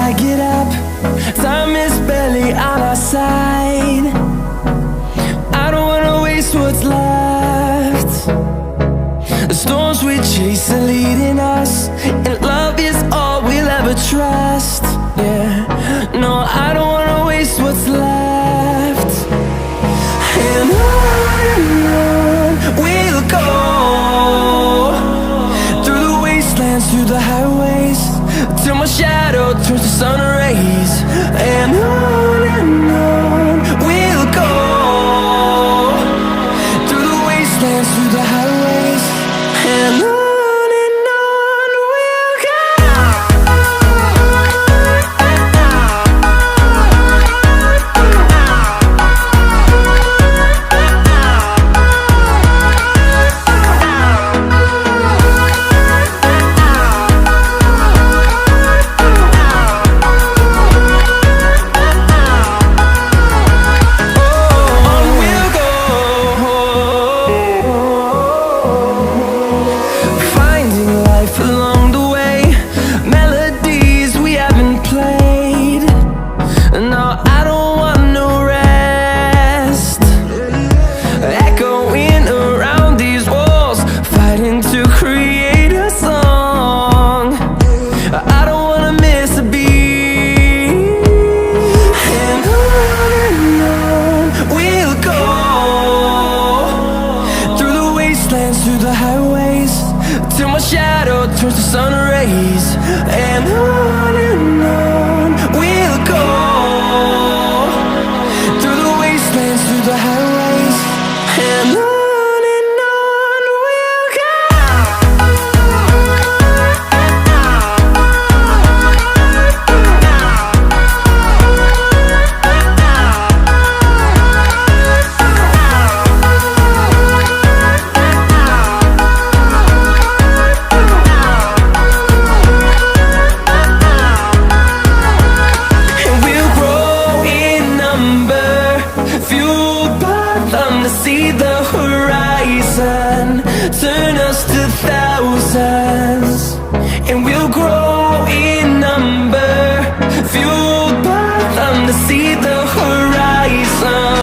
I get up, time is barely on our side. I don't wanna waste what's left. The storms we chase are leading us, and love is all we'll ever trust. Yeah, no, I don't wanna waste what's left. And on we'll go, through the wastelands, through the highways, till my shadow turns to sun rays. And on we'll go, through the wastelands, through the highways, and on. Along the way, melodies we haven't played. No, I don't want no rest. Echoing around these walls, fighting to create a song. I don't wanna miss a beat. And on we'll go, through the wastelands, through the highways, till my shadow turns to sun rays. And on we'll go, through the wastelands, through the highways, and on we'll go. See the horizon, turn us to thousands.